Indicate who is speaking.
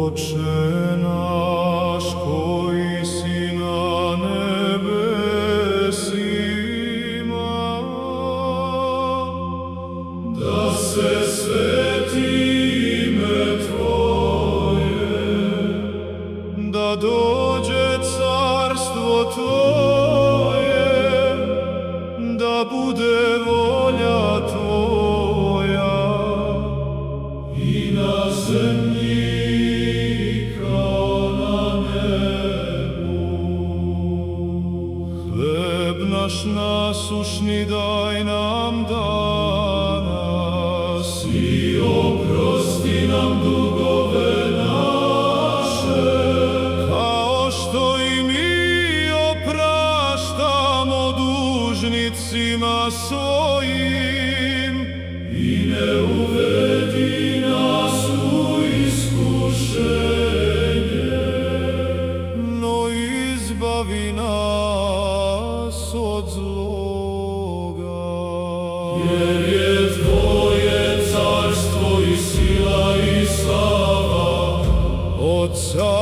Speaker 1: Oče naš koji si na nebesima, da se sveti ime Tvoje, da dođe carstvo Tvoje, da bude volja Tvoja i na zemlji kao na nebu. Hleb naš nasušni daj nam danas i oprosti nam dugove naše, kao što i mi opraštamo dužnicima svojim, i ne uvedi nas u iskušenje, no izbavi nas od zloga. Jer je Tvoje carstvo i sila i slava, Otca